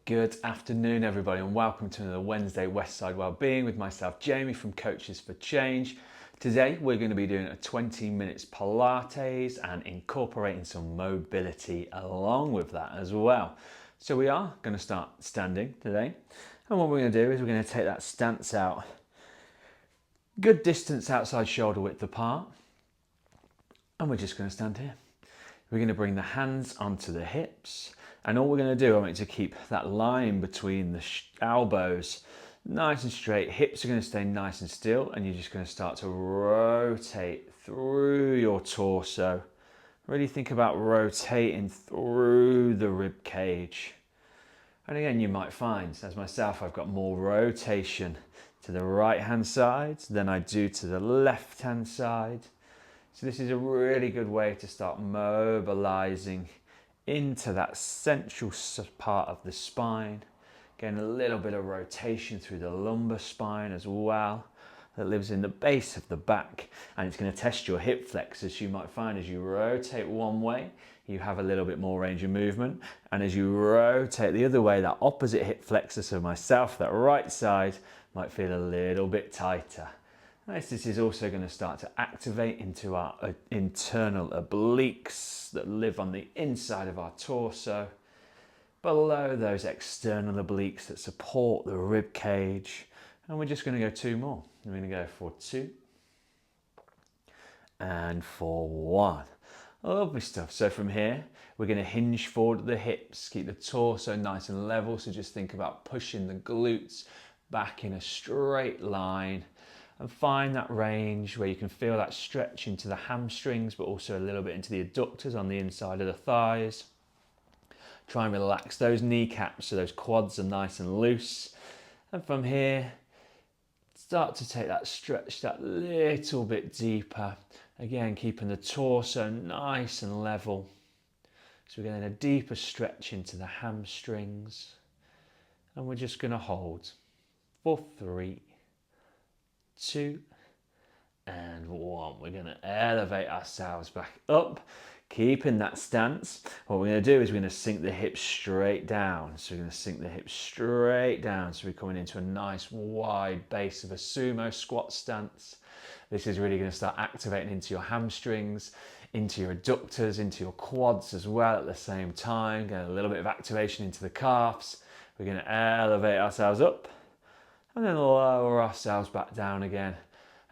Good afternoon, everybody, and welcome to another Wednesday Westside Wellbeing with myself, Jamie from Coaches for Change. Today, we're going to be doing a 20 minutes Pilates and incorporating some mobility along with that as well. So we are going to start standing today. And what we're going to do is we're going to take that stance out, good distance outside shoulder width apart. And we're just going to stand here. We're going to bring the hands onto the hips. And all we're going to do, I want you to keep that line between the elbows nice and straight. Hips are going to stay nice and still, and you're just going to start to rotate through your torso. Really think about rotating through the rib cage. And again, you might find, as myself, I've got more rotation to the right hand side than I do to the left hand side. So this is a really good way to start mobilizing into that central part of the spine. Getting a little bit of rotation through the lumbar spine as well, that lives in the base of the back, and it's going to test your hip flexors. You might find as you rotate one way, you have a little bit more range of movement, and as you rotate the other way, that opposite hip flexor, so myself, that right side, might feel a little bit tighter. This is also going to start to activate into our internal obliques that live on the inside of our torso, below those external obliques that support the rib cage. And we're just going to go two more. We're going to go for 2 and for 1. Lovely stuff. So from here, we're going to hinge forward at the hips, keep the torso nice and level. So just think about pushing the glutes back in a straight line. And find that range where you can feel that stretch into the hamstrings, but also a little bit into the adductors on the inside of the thighs. Try and relax those kneecaps so those quads are nice and loose. And from here, start to take that stretch that little bit deeper. Again, keeping the torso nice and level. So we're getting a deeper stretch into the hamstrings. And we're just going to hold for 3, 2 and 1. We're going to elevate ourselves back up, keeping that stance. What we're going to do is we're going to sink the hips straight down. So we're going to sink the hips straight down. So we're coming into a nice wide base of a sumo squat stance. This is really going to start activating into your hamstrings, into your adductors, into your quads as well at the same time. Get a little bit of activation into the calves. We're going to elevate ourselves up and then lower ourselves back down again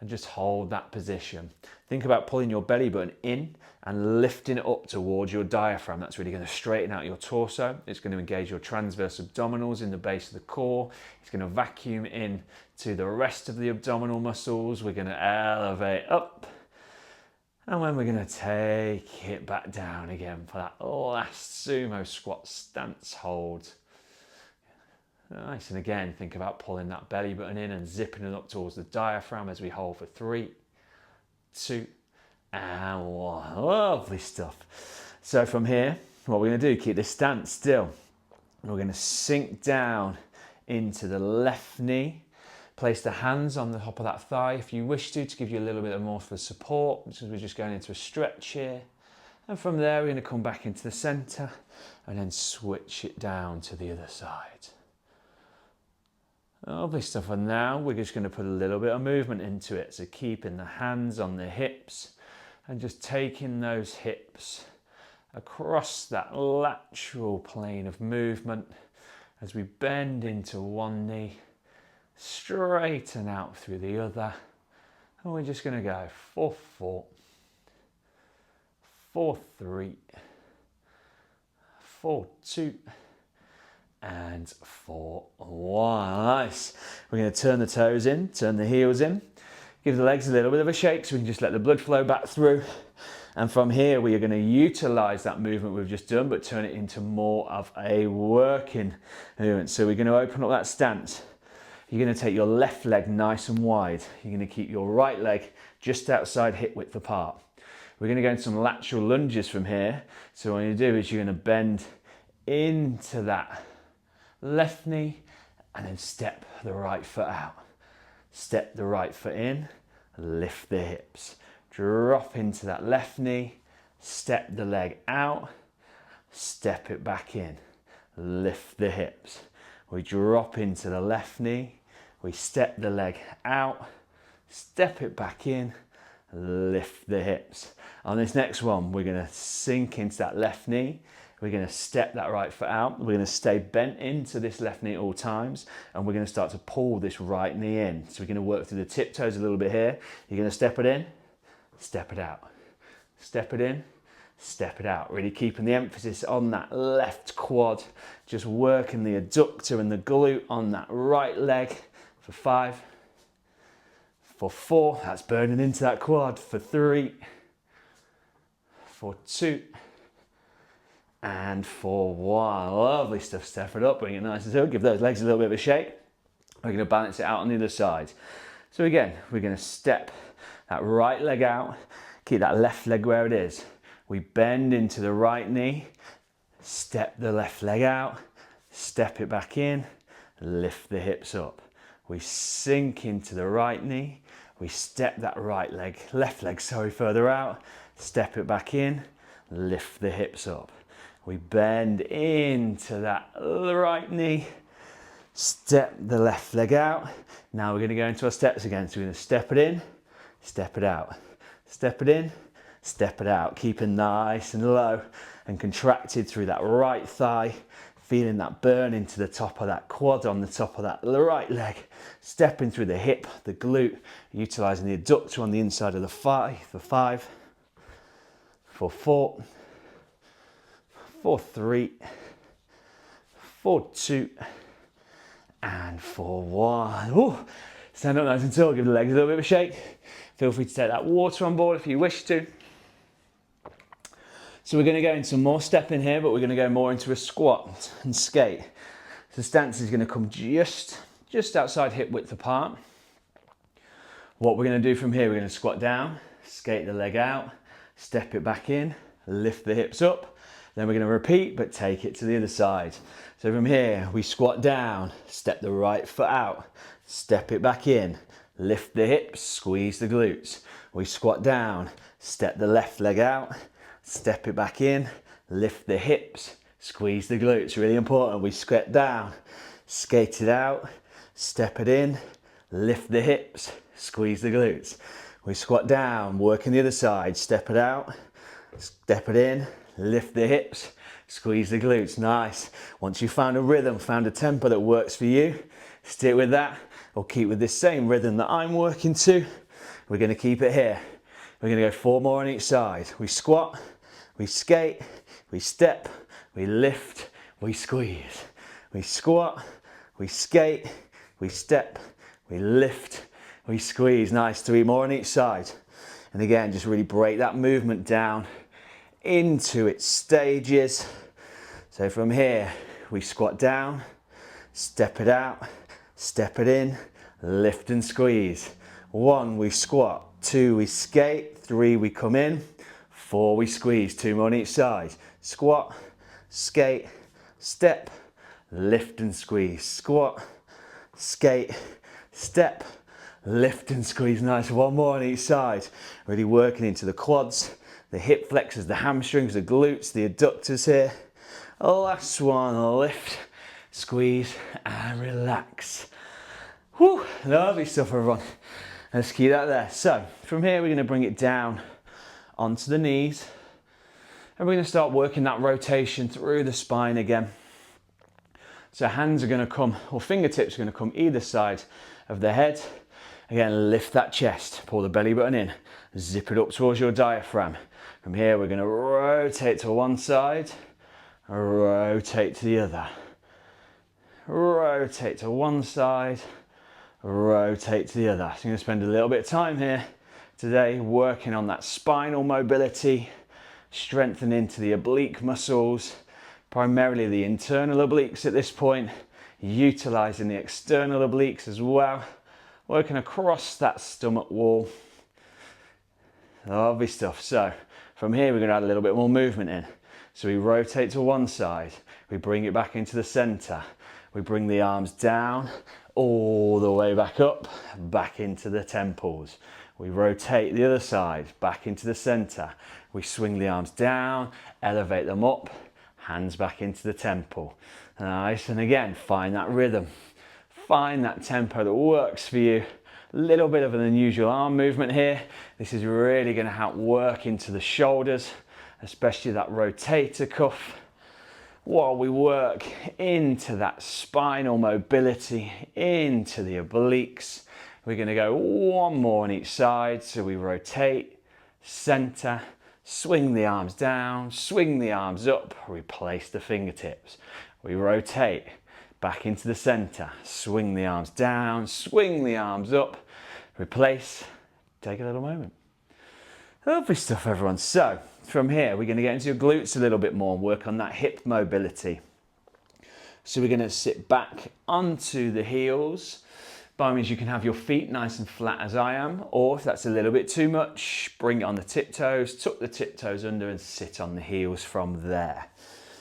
and just hold that position. Think about pulling your belly button in and lifting it up towards your diaphragm. That's really going to straighten out your torso. It's going to engage your transverse abdominals in the base of the core. It's going to vacuum in to the rest of the abdominal muscles. We're going to elevate up. And then we're going to take it back down again for that last sumo squat stance hold. Nice, and again, think about pulling that belly button in and zipping it up towards the diaphragm as we hold for 3, 2, and 1. Lovely stuff. So from here, what we're going to do, keep this stance still. We're going to sink down into the left knee. Place the hands on the top of that thigh if you wish to give you a little bit more for support, because we're just going into a stretch here. And from there, we're going to come back into the center and then switch it down to the other side. Lovely stuff, and now we're just going to put a little bit of movement into it. So keeping the hands on the hips and just taking those hips across that lateral plane of movement as we bend into one knee, straighten out through the other. And we're just going to go for 4, for 3, for 2, and for 1. Nice. We're going to turn the toes in, turn the heels in, give the legs a little bit of a shake so we can just let the blood flow back through. And from here, we are going to utilize that movement we've just done, but turn it into more of a working movement. So we're going to open up that stance. You're going to take your left leg nice and wide. You're going to keep your right leg just outside hip width apart. We're going to go into some lateral lunges from here. So what you do is you're going to bend into that left knee and then step the right foot out. Step the right foot in, lift the hips. Drop into that left knee, step the leg out, step it back in. lift the hips. We drop into the left knee, we step the leg out, step it back in, lift the hips. On this next one, we're going to sink into that left knee. We're going to step that right foot out. We're going to stay bent into this left knee at all times, and we're going to start to pull this right knee in. So we're going to work through the tiptoes a little bit here. You're going to step it in, step it out, step it in, step it out. Really keeping the emphasis on that left quad, just working the adductor and the glute on that right leg for 5, for 4, that's burning into that quad, for 3, for 2, and for 1. Lovely stuff. Step it up, bring it nice and slow. Give those legs a little bit of a shake. We're going to balance it out on the other side. So again, we're going to step that right leg out, keep that left leg where it is. We bend into the right knee, step the left leg out, step it back in, lift the hips up. We sink into the right knee, we step that left leg further out, step it back in, lift the hips up. We bend into that right knee, step the left leg out. Now we're going to go into our steps again. So we're going to step it in, step it out, step it in, step it out. Keeping nice and low and contracted through that right thigh, feeling that burn into the top of that quad on the top of that right leg, stepping through the hip, the glute, utilizing the adductor on the inside of the thigh for 5, for 4, for 3, for 2, and for 1. Ooh. Stand up nice and tall, give the legs a little bit of a shake. Feel free to take that water on board if you wish to. So we're going to go into more stepping here, but we're going to go more into a squat and skate. So the stance is going to come just outside hip width apart. What we're going to do from here, we're going to squat down, skate the leg out, step it back in, lift the hips up. Then we're going to repeat, but take it to the other side. So from here, we squat down, step the right foot out, step it back in, lift the hips, squeeze the glutes. We squat down, step the left leg out, step it back in, lift the hips, squeeze the glutes. Really important. We squat down, skate it out, step it in, lift the hips, squeeze the glutes. We squat down, working the other side, step it out, step it in, lift the hips, squeeze the glutes. Nice. Once you've found a rhythm, found a tempo that works for you, stick with that, or keep with this same rhythm that I'm working to. We're going to keep it here. We're going to go 4 more on each side. We squat, we skate, we step, we lift, we squeeze. We squat, we skate, we step, we lift, we squeeze. Nice. 3 more on each side. And again, just really break that movement down into its stages. So from here, we squat down, step it out, step it in, lift and squeeze. 1, we squat. 2, we skate. 3, we come in. 4, we squeeze. 2 more on each side. Squat, skate, step, lift and squeeze. Squat, skate, step, lift and squeeze. Nice. 1 more on each side. Really working into the quads, the hip flexors, the hamstrings, the glutes, the adductors here. Last one, lift, squeeze, and relax. Whew, lovely stuff, everyone. Let's keep that there. So from here, we're going to bring it down onto the knees, and we're going to start working that rotation through the spine again. So hands are going to come, or fingertips are going to come either side of the head. Again, lift that chest, pull the belly button in, zip it up towards your diaphragm. From here, we're going to rotate to one side, rotate to the other. Rotate to one side, rotate to the other. So I'm going to spend a little bit of time here today working on that spinal mobility, strengthening to the oblique muscles, primarily the internal obliques at this point, utilizing the external obliques as well, working across that stomach wall. Lovely stuff. So from here, we're going to add a little bit more movement in. So we rotate to one side, we bring it back into the center, we bring the arms down, all the way back up, back into the temples. We rotate the other side, back into the center. We swing the arms down, elevate them up, hands back into the temple. Nice, and again, find that rhythm. Find that tempo that works for you. A little bit of an unusual arm movement here. This is really going to help work into the shoulders, especially that rotator cuff, while we work into that spinal mobility, into the obliques. We're going to go one more on each side. So we rotate, center, swing the arms down, swing the arms up, replace the fingertips. We rotate back into the center, swing the arms down, swing the arms up, replace. Take a little moment. Lovely stuff, everyone. So from here, we're going to get into your glutes a little bit more and work on that hip mobility. So we're going to sit back onto the heels. By all means, you can have your feet nice and flat as I am, or if that's a little bit too much, bring it on the tiptoes, tuck the tiptoes under and sit on the heels from there.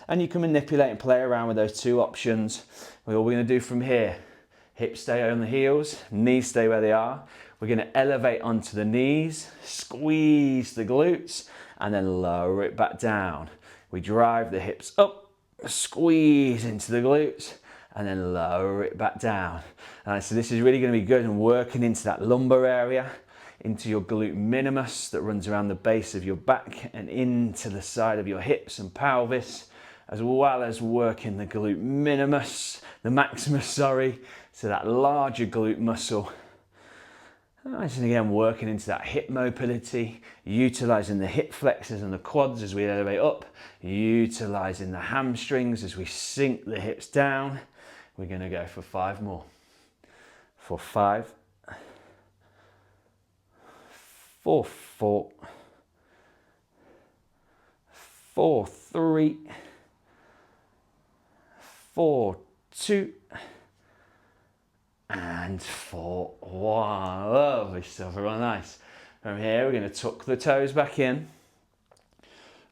And you can manipulate and play around with those two options. All we're going to do from here, hips stay on the heels, knees stay where they are. We're going to elevate onto the knees, squeeze the glutes, and then lower it back down. We drive the hips up, squeeze into the glutes, and then lower it back down. So this is really going to be good and working into that lumbar area, into your glute minimus that runs around the base of your back and into the side of your hips and pelvis, as well as working the glute minimus, the maximus, sorry, so that larger glute muscle. Nice, and again, working into that hip mobility, utilizing the hip flexors and the quads as we elevate up, utilizing the hamstrings as we sink the hips down. We're going to go for 5 more. For 5, 4, 4, 4, 3, 4, 2, and 4, 1. Lovely stuff, everyone. Nice. From here, we're going to tuck the toes back in.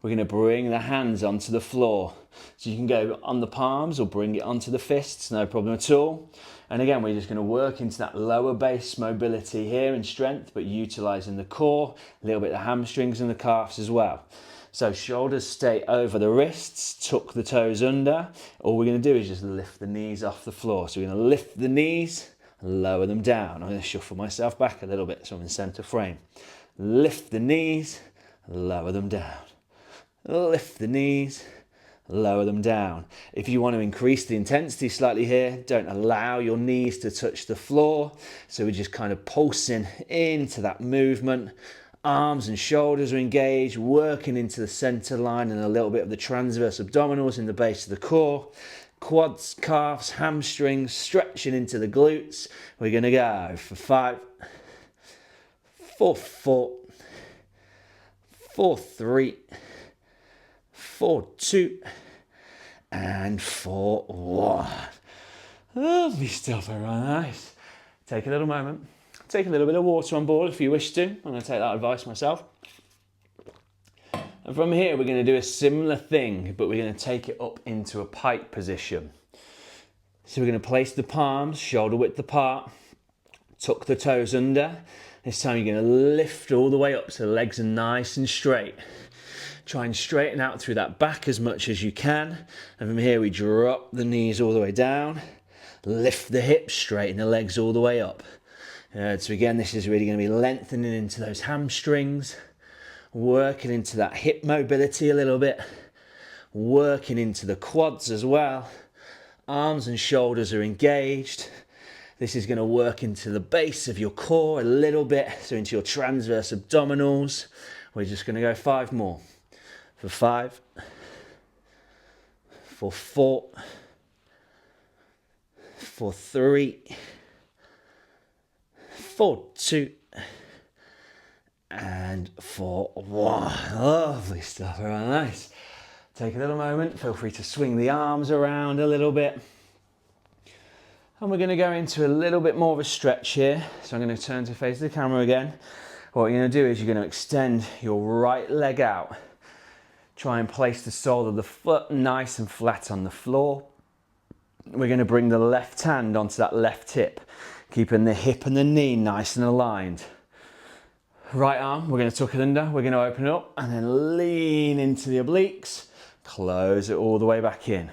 We're going to bring the hands onto the floor. So you can go on the palms or bring it onto the fists, no problem at all. And again, we're just going to work into that lower base mobility here and strength, but utilizing the core, a little bit of the hamstrings and the calves as well. So shoulders stay over the wrists, tuck the toes under. All we're going to do is just lift the knees off the floor. So we're going to lift the knees and lower them down. I'm going to shuffle myself back a little bit so I'm in center frame. Lift the knees, lower them down. Lift the knees, lower them down. If you want to increase the intensity slightly here, don't allow your knees to touch the floor. So we're just kind of pulsing into that movement. Arms and shoulders are engaged, working into the center line and a little bit of the transverse abdominals in the base of the core. Quads, calves, hamstrings, stretching into the glutes. We're going to go for 5, 4, 4, 4, 3, 4, 2, and 4, 1. Lovely stuff, everyone. Nice. Take a little moment. Take a little bit of water on board if you wish to. I'm going to take that advice myself. And from here, we're going to do a similar thing, but we're going to take it up into a pike position. So we're going to place the palms shoulder width apart, tuck the toes under. This time you're going to lift all the way up so the legs are nice and straight. Try and straighten out through that back as much as you can. And from here, we drop the knees all the way down, lift the hips, straighten the legs all the way up. So again, this is really going to be lengthening into those hamstrings, working into that hip mobility a little bit, working into the quads as well. Arms and shoulders are engaged. This is going to work into the base of your core a little bit, so into your transverse abdominals. We're just going to go 5 more. For 5, for 4, for 3, for 2, and for 1. Lovely stuff, very nice. Take a little moment, feel free to swing the arms around a little bit. And we're going to go into a little bit more of a stretch here. So I'm going to turn to face the camera again. What you're going to do is you're going to extend your right leg out. Try and place the sole of the foot nice and flat on the floor. We're going to bring the left hand onto that left hip, keeping the hip and the knee nice and aligned. Right arm, we're going to tuck it under, we're going to open it up and then lean into the obliques, close it all the way back in.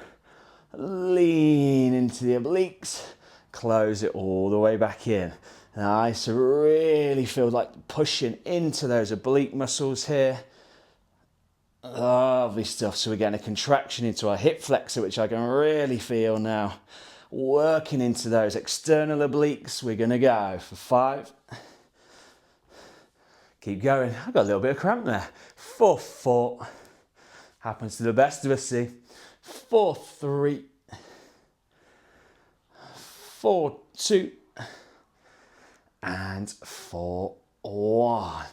lean into the obliques, close it all the way back in. Nice, so really feel like pushing into those oblique muscles here. Lovely stuff. So we're getting a contraction into our hip flexor, which I can really feel now. Working into those external obliques. We're going to go for 5. Keep going. I've got a little bit of cramp there. 4, 4. Happens to the best of us, see. 4, 3. 4, 2. And 4, 1.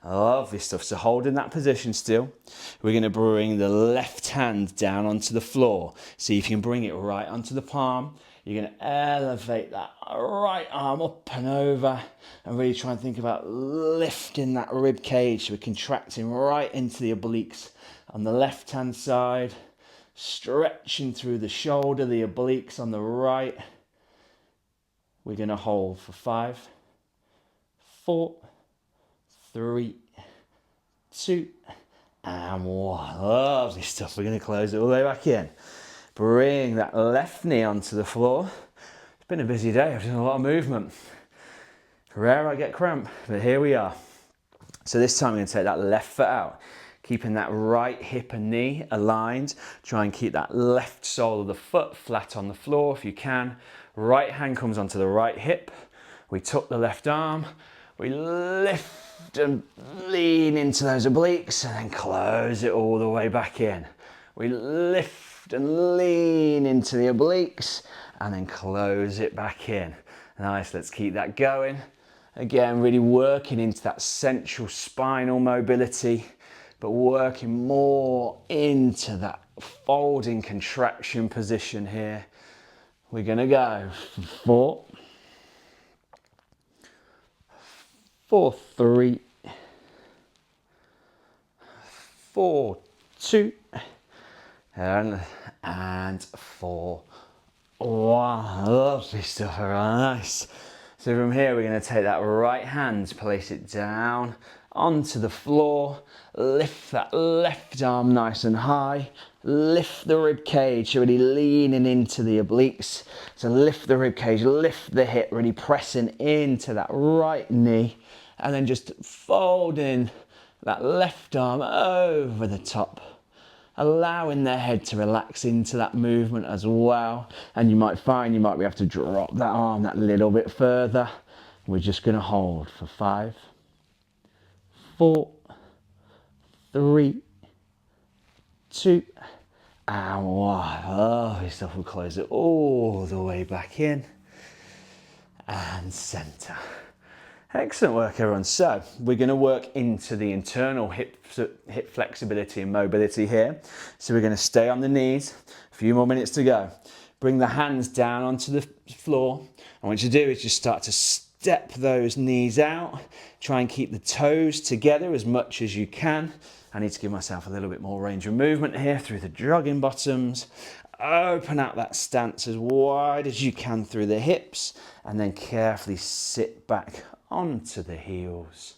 Lovely stuff. So holding that position still, we're going to bring the left hand down onto the floor. See if you can bring it right onto the palm. You're going to elevate that right arm up and over and really try and think about lifting that rib cage. So we're contracting right into the obliques on the left hand side, stretching through the shoulder, the obliques on the right. We're going to hold for 5, 4, 3, 2, and 1. Lovely stuff. We're going to close it all the way back in. Bring that left knee onto the floor. It's been a busy day. I've done a lot of movement. Rare I get cramp, but here we are. So this time we're going to take that left foot out, keeping that right hip and knee aligned. Try and keep that left sole of the foot flat on the floor if you can. Right hand comes onto the right hip. We tuck the left arm. We lift and lean into those obliques and then close it all the way back in. We lift and lean into the obliques and then close it back in. Nice, let's keep that going. Again, really working into that central spinal mobility, but working more into that folding contraction position here. We're gonna go for 4, 3, 4, 2, and 4, 1. Lovely stuff, nice. So from here, we're going to take that right hand, place it down onto the floor, lift that left arm nice and high, lift the rib cage, so really leaning into the obliques. So lift the rib cage, lift the hip, really pressing into that right knee, and then just folding that left arm over the top, allowing their head to relax into that movement as well. And you might find you might be able to drop that arm that little bit further. We're just going to hold for 5, 4, 3, 2, and 1. Lovely stuff. We'll close it all the way back in and center. Excellent work, everyone. So we're going to work into the internal hip flexibility and mobility here. So we're going to stay on the knees. A few more minutes to go. Bring the hands down onto the floor. And what you do is just start to step those knees out. Try and keep the toes together as much as you can. I need to give myself a little bit more range of movement here through the jogging bottoms. Open out that stance as wide as you can through the hips, and then carefully sit back onto the heels.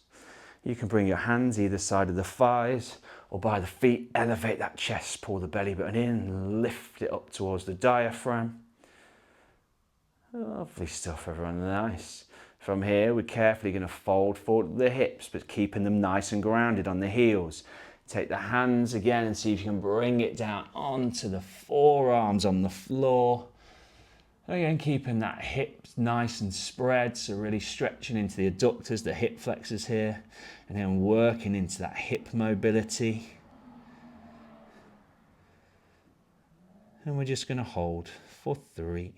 You can bring your hands either side of the thighs or by the feet, elevate that chest, pull the belly button in, lift it up towards the diaphragm. Lovely stuff, everyone, nice. From here, we're carefully going to fold forward the hips, but keeping them nice and grounded on the heels. Take the hands again and see if you can bring it down onto the forearms on the floor. Again, keeping that hips nice and spread, so really stretching into the adductors, the hip flexors here, and then working into that hip mobility. And we're just going to hold for 3,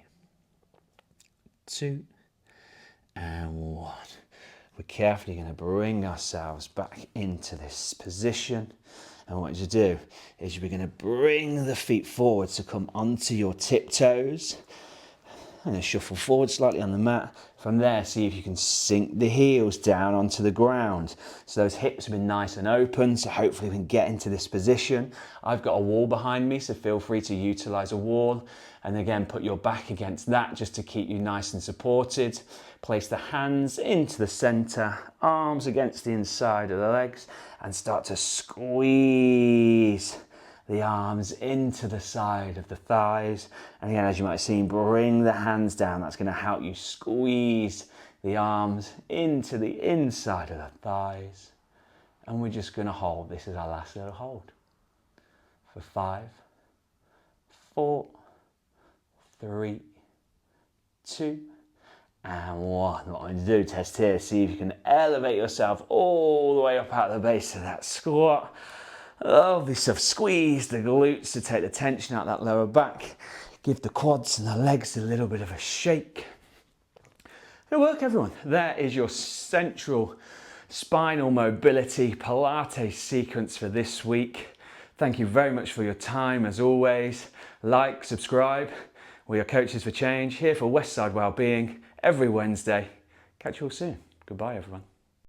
2, and 1. We're carefully going to bring ourselves back into this position. And what you do is you're going to bring the feet forward to come onto your tiptoes. And then shuffle forward slightly on the mat. From there, see if you can sink the heels down onto the ground. So those hips have been nice and open, so hopefully we can get into this position. I've got a wall behind me, so feel free to utilize a wall. And again, put your back against that just to keep you nice and supported. Place the hands into the center, arms against the inside of the legs, and start to squeeze the arms into the side of the thighs. And again, as you might have seen, bring the hands down. That's going to help you squeeze the arms into the inside of the thighs. And we're just going to hold. This is our last little hold. For 5, 4, 3, 2, and 1. What I'm going to do, test here, see if you can elevate yourself all the way up out of the base of that squat. Lovely stuff. Squeeze the glutes to take the tension out that lower back. Give the quads and the legs a little bit of a shake. Good work, everyone. There is your central spinal mobility Pilates sequence for this week. Thank you very much for your time, as always. Like, subscribe. We are Coaches for Change, here for Westside Wellbeing every Wednesday. Catch you all soon. Goodbye, everyone.